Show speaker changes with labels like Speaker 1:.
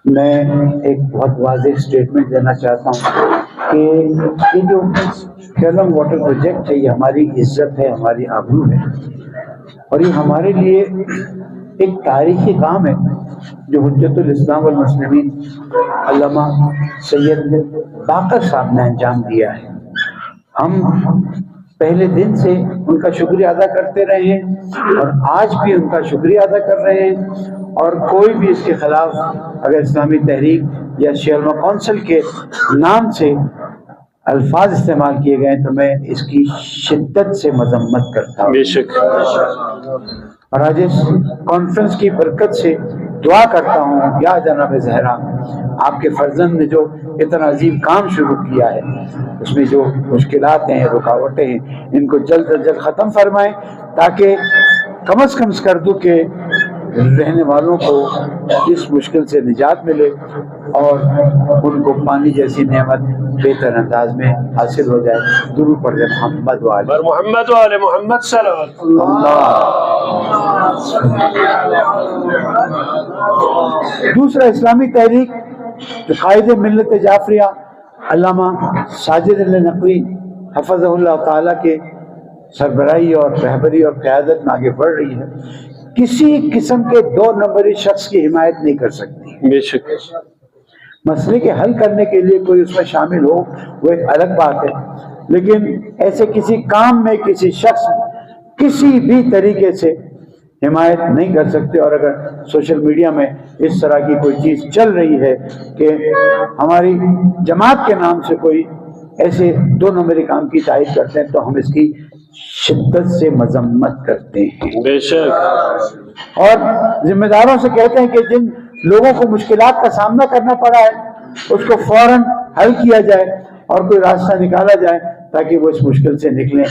Speaker 1: میں ایک بہت واضح اسٹیٹمنٹ دینا چاہتا ہوں کہ یہ جو کیلم واٹر پروجیکٹ ہے یہ ہماری عزت ہے، ہماری آبرو ہے، اور یہ ہمارے لیے ایک تاریخی کام ہے جو حجت الاسلام والمسلمین علامہ سید باقر صاحب نے انجام دیا ہے۔ ہم پہلے دن سے ان کا شکریہ ادا کرتے رہے ہیں اور آج بھی ان کا شکریہ ادا کر رہے ہیں، اور کوئی بھی اس کے خلاف اگر اسلامی تحریک یا شیعہ علماء کونسل کے نام سے الفاظ استعمال کیے گئے تو میں اس کی شدت سے مذمت کرتا ہوں۔
Speaker 2: بے شک۔
Speaker 1: اور آج اس کانفرنس کی برکت سے دعا کرتا ہوں، یا جناب زہرا، آپ کے فرزند نے جو اتنا عظیم کام شروع کیا ہے، اس میں جو مشکلات ہیں، رکاوٹیں ہیں، ان کو جلد از جلد ختم فرمائیں تاکہ کم از کم اسکردو کے رہنے والوں کو اس مشکل سے نجات ملے اور ان کو پانی جیسی نعمت بہتر انداز میں حاصل ہو جائے۔ درود پڑھ دیں محمد وآل
Speaker 2: محمد وآل محمد صلوات
Speaker 1: دوسرا، اسلامی تحریک جو قائد ملت جعفریہ علامہ ساجد علی نقوی حفظہ اللہ تعالیٰ کے سربراہی اور رہبری اور قیادت میں آگے بڑھ رہی ہے، کسی قسم کے دو نمبری شخص کی حمایت نہیں کر سکتی۔
Speaker 2: بے شک۔
Speaker 1: مسئلے کے حل کرنے کے لیے کوئی اس میں شامل ہو وہ ایک الگ بات ہے، لیکن ایسے کسی کام میں کسی شخص کسی بھی طریقے سے حمایت نہیں کر سکتے۔ اور اگر سوشل میڈیا میں اس طرح کی کوئی چیز چل رہی ہے کہ ہماری جماعت کے نام سے کوئی ایسے دو نمبری کام کی تائید کرتے ہیں تو ہم اس کی شدت سے مذمت کرتے ہیں۔
Speaker 2: بے شک۔
Speaker 1: اور ذمہ داروں سے کہتے ہیں کہ جن لوگوں کو مشکلات کا سامنا کرنا پڑا ہے اس کو فوراً حل کیا جائے اور کوئی راستہ نکالا جائے تاکہ وہ اس مشکل سے نکلیں۔